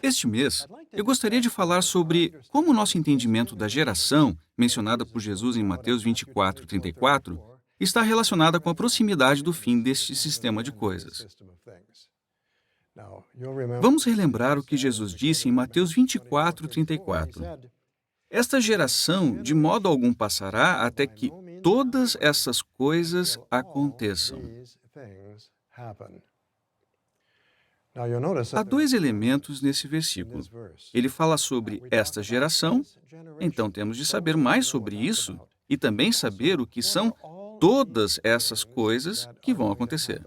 Este mês, eu gostaria de falar sobre como o nosso entendimento da geração, mencionada por Jesus em Mateus 24:34, está relacionada com a proximidade do fim deste sistema de coisas. Vamos relembrar o que Jesus disse em Mateus 24:34. Esta geração de modo algum passará até que todas essas coisas aconteçam. Há dois elementos nesse versículo. Ele fala sobre esta geração, então temos de saber mais sobre isso e também saber o que são todas essas coisas que vão acontecer.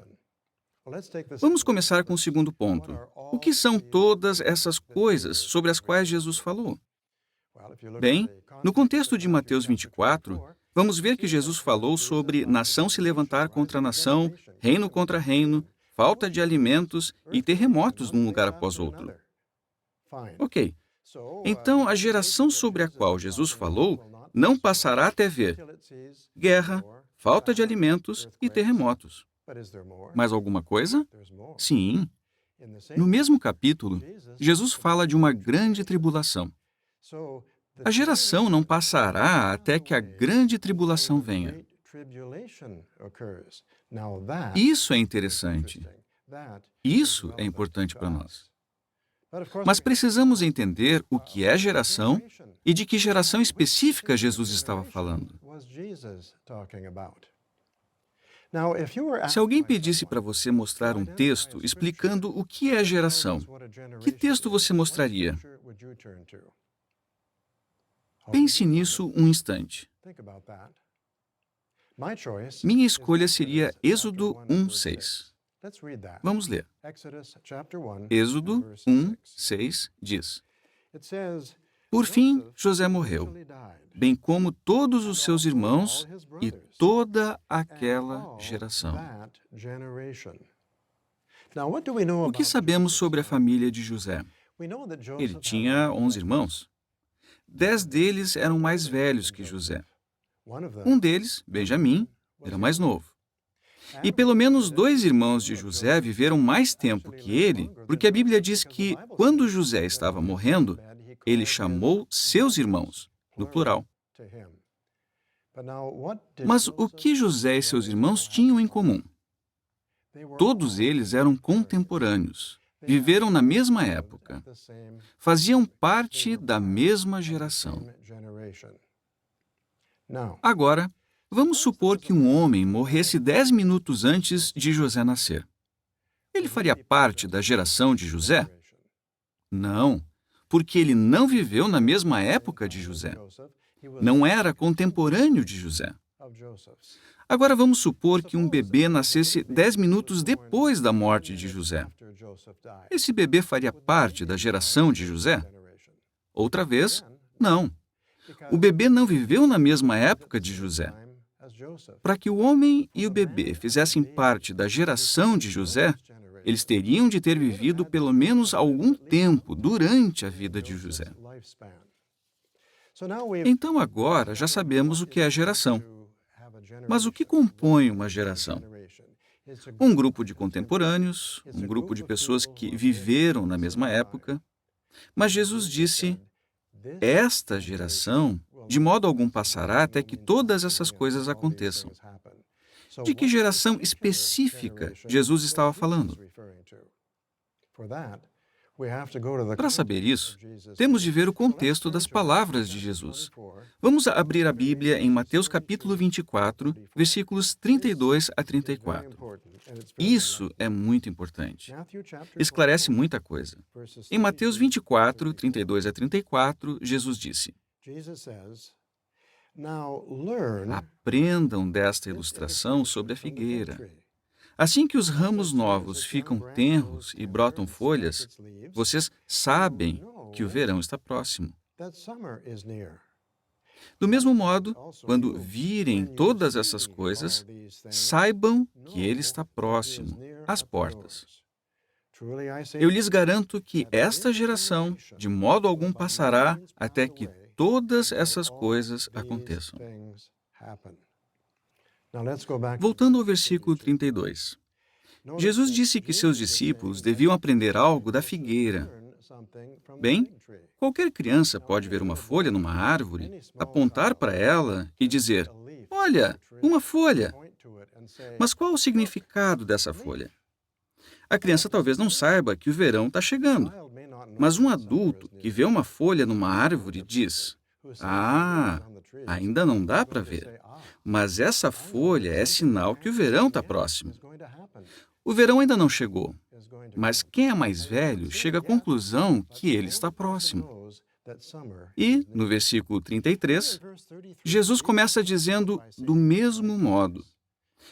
Vamos começar com o segundo ponto. O que são todas essas coisas sobre as quais Jesus falou? Bem, no contexto de Mateus 24, vamos ver que Jesus falou sobre nação se levantar contra nação, reino contra reino, falta de alimentos e terremotos num lugar após outro. Ok, então a geração sobre a qual Jesus falou não passará até ver guerra, falta de alimentos e terremotos. Mais alguma coisa? Sim. No mesmo capítulo, Jesus fala de uma grande tribulação. A geração não passará até que a grande tribulação venha. Isso é interessante. Isso é importante para nós. Mas precisamos entender o que é geração e de que geração específica Jesus estava falando. Se alguém pedisse para você mostrar um texto explicando o que é geração, que texto você mostraria? Pense nisso um instante. Minha escolha seria Êxodo 1:6. Vamos ler. Êxodo 1:6 diz: Por fim, José morreu, bem como todos os seus irmãos e toda aquela geração. O que sabemos sobre a família de José? Ele tinha 11 irmãos. 10 deles eram mais velhos que José. Um deles, Benjamim, era mais novo. E pelo menos 2 irmãos de José viveram mais tempo que ele, porque a Bíblia diz que, quando José estava morrendo, ele chamou seus irmãos, no plural. Mas o que José e seus irmãos tinham em comum? Todos eles eram contemporâneos, viveram na mesma época, faziam parte da mesma geração. Agora, vamos supor que um homem morresse 10 minutos antes de José nascer. Ele faria parte da geração de José? Não, porque ele não viveu na mesma época de José. Não era contemporâneo de José. Agora vamos supor que um bebê nascesse 10 minutos depois da morte de José. Esse bebê faria parte da geração de José? Outra vez, não. O bebê não viveu na mesma época de José. Para que o homem e o bebê fizessem parte da geração de José, eles teriam de ter vivido pelo menos algum tempo durante a vida de José. Então agora já sabemos o que é geração. Mas o que compõe uma geração? Um grupo de contemporâneos, um grupo de pessoas que viveram na mesma época. Mas Jesus disse: esta geração, de modo algum passará até que todas essas coisas aconteçam. De que geração específica Jesus estava falando? Para saber isso, temos de ver o contexto das palavras de Jesus. Vamos abrir a Bíblia em Mateus capítulo 24, versículos 32 a 34. Isso é muito importante. Esclarece muita coisa. Em Mateus 24, 32 a 34, Jesus disse: Aprendam desta ilustração sobre a figueira. Assim que os ramos novos ficam tenros e brotam folhas, vocês sabem que o verão está próximo. Do mesmo modo, quando virem todas essas coisas, saibam que ele está próximo, às portas. Eu lhes garanto que esta geração, de modo algum, passará até que todas essas coisas aconteçam. Voltando ao versículo 32. Jesus disse que seus discípulos deviam aprender algo da figueira. Bem, qualquer criança pode ver uma folha numa árvore, apontar para ela e dizer: "Olha, uma folha!" Mas qual o significado dessa folha? A criança talvez não saiba que o verão está chegando, mas um adulto que vê uma folha numa árvore diz: "Ah, ainda não dá para ver, mas essa folha é sinal que o verão está próximo." O verão ainda não chegou, mas quem é mais velho chega à conclusão que ele está próximo. E, no versículo 33, Jesus começa dizendo do mesmo modo.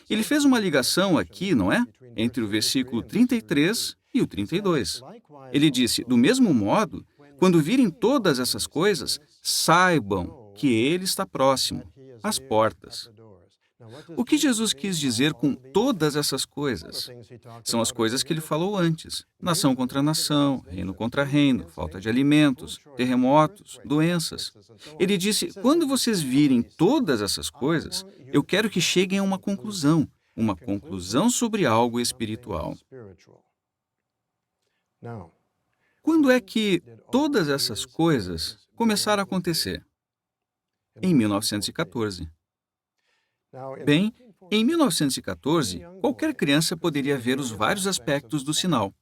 Ele fez uma ligação aqui, não é? Entre o versículo 33 e o 32. Ele disse: "Do mesmo modo, quando virem todas essas coisas, saibam que ele está próximo, às portas." O que Jesus quis dizer com todas essas coisas? São as coisas que ele falou antes: nação contra nação, reino contra reino, falta de alimentos, terremotos, doenças. Ele disse: quando vocês virem todas essas coisas, eu quero que cheguem a uma conclusão sobre algo espiritual. Quando é que todas essas coisas começaram a acontecer? Em 1914. Bem, em 1914, qualquer criança poderia ver os vários aspectos do sinal: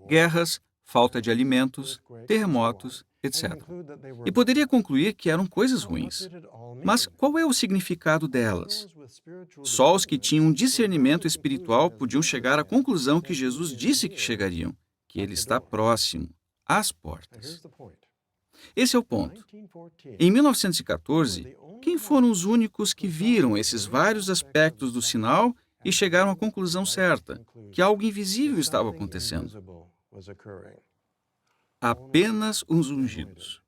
guerras, falta de alimentos, terremotos, etc. E poderia concluir que eram coisas ruins. Mas qual é o significado delas? Só os que tinham discernimento espiritual podiam chegar à conclusão que Jesus disse que chegariam, que ele está próximo, às portas. Esse é o ponto. Em 1914, quem foram os únicos que viram esses vários aspectos do sinal e chegaram à conclusão certa, que algo invisível estava acontecendo? Apenas os ungidos.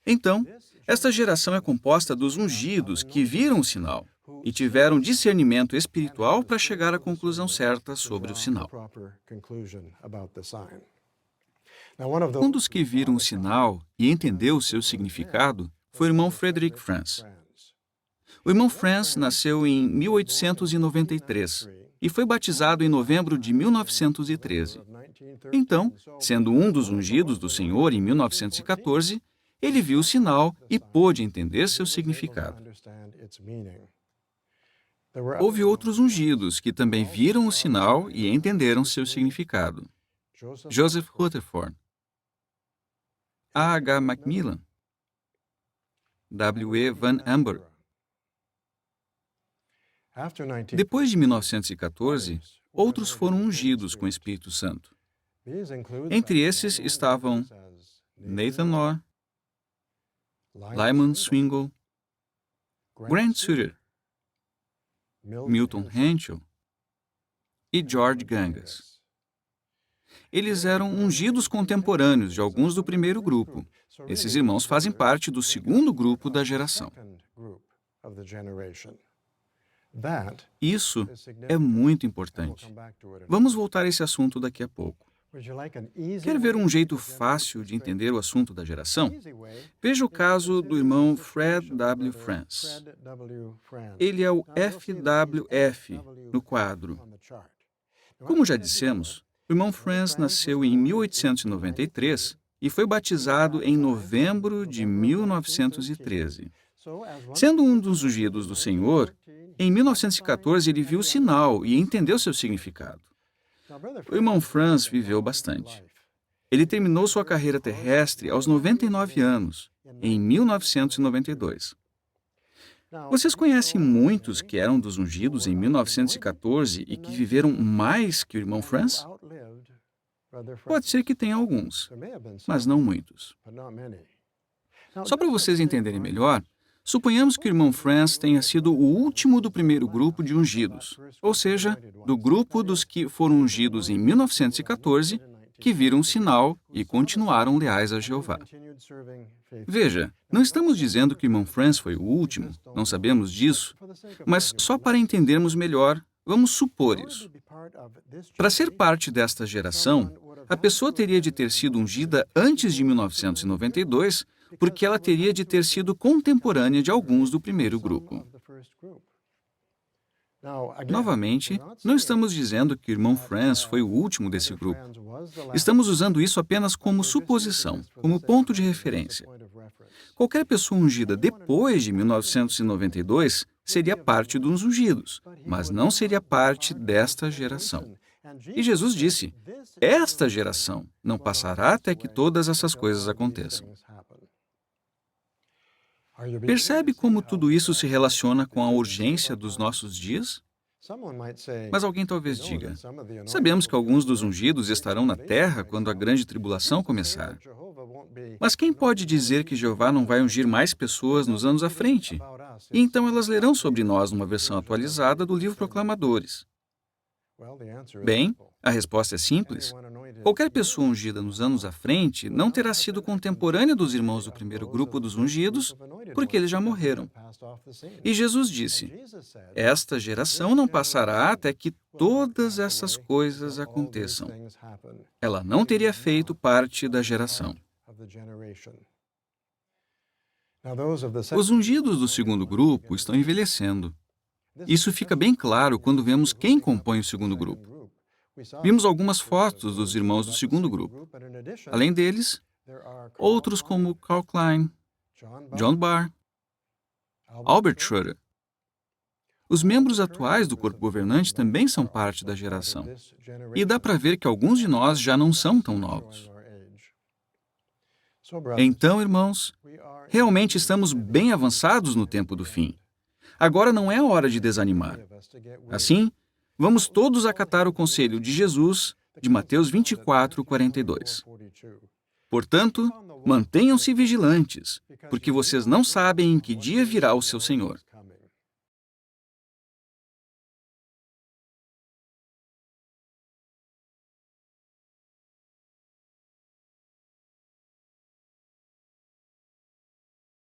Então, esta geração é composta dos ungidos que viram o sinal e tiveram discernimento espiritual para chegar à conclusão certa sobre o sinal. Um dos que viram o sinal e entendeu o seu significado foi o irmão Frederick Franz. O irmão Franz nasceu em 1893 e foi batizado em novembro de 1913. Então, sendo um dos ungidos do Senhor em 1914, ele viu o sinal e pôde entender seu significado. Houve outros ungidos que também viram o sinal e entenderam seu significado. Joseph Rutherford, A. H. Macmillan, W. E. Van Amber. Depois de 1914, outros foram ungidos com o Espírito Santo. Entre esses estavam Nathan Law, Lyman Swingle, Grant Suter, Milton Henschel e George Gangas. Eles eram ungidos contemporâneos de alguns do primeiro grupo. Esses irmãos fazem parte do segundo grupo da geração. Isso é muito importante. Vamos voltar a esse assunto daqui a pouco. Quer ver um jeito fácil de entender o assunto da geração? Veja o caso do irmão Fred W. Franz. Ele é o FWF no quadro. Como já dissemos, o irmão Franz nasceu em 1893 e foi batizado em novembro de 1913. Sendo um dos ungidos do Senhor, em 1914 ele viu o sinal e entendeu seu significado. O irmão Franz viveu bastante. Ele terminou sua carreira terrestre aos 99 anos, em 1992. Vocês conhecem muitos que eram dos ungidos em 1914 e que viveram mais que o irmão Franz? Pode ser que tenha alguns, mas não muitos. Só para vocês entenderem melhor, suponhamos que o irmão Franz tenha sido o último do primeiro grupo de ungidos, ou seja, do grupo dos que foram ungidos em 1914, que viram o sinal e continuaram leais a Jeová. Veja, não estamos dizendo que o irmão Franz foi o último, não sabemos disso, mas só para entendermos melhor, vamos supor isso. Para ser parte desta geração, a pessoa teria de ter sido ungida antes de 1992, porque ela teria de ter sido contemporânea de alguns do primeiro grupo. Novamente, não estamos dizendo que o irmão Franz foi o último desse grupo. Estamos usando isso apenas como suposição, como ponto de referência. Qualquer pessoa ungida depois de 1992 seria parte dos ungidos, mas não seria parte desta geração. E Jesus disse: esta geração não passará até que todas essas coisas aconteçam. Percebe como tudo isso se relaciona com a urgência dos nossos dias? Mas alguém talvez diga: sabemos que alguns dos ungidos estarão na terra quando a grande tribulação começar. Mas quem pode dizer que Jeová não vai ungir mais pessoas nos anos à frente? E então elas lerão sobre nós numa versão atualizada do livro Proclamadores. Bem, a resposta é simples. Qualquer pessoa ungida nos anos à frente não terá sido contemporânea dos irmãos do primeiro grupo dos ungidos, porque eles já morreram. E Jesus disse: esta geração não passará até que todas essas coisas aconteçam. Ela não teria feito parte da geração. Os ungidos do segundo grupo estão envelhecendo. Isso fica bem claro quando vemos quem compõe o segundo grupo. Vimos algumas fotos dos irmãos do segundo grupo. Além deles, outros como Carl Klein, John Barr, Albert Schroeder. Os membros atuais do corpo governante também são parte da geração. E dá para ver que alguns de nós já não são tão novos. Então, irmãos, realmente estamos bem avançados no tempo do fim. Agora não é a hora de desanimar. Assim, vamos todos acatar o conselho de Jesus, de Mateus 24, 42. Portanto, mantenham-se vigilantes, porque vocês não sabem em que dia virá o seu Senhor.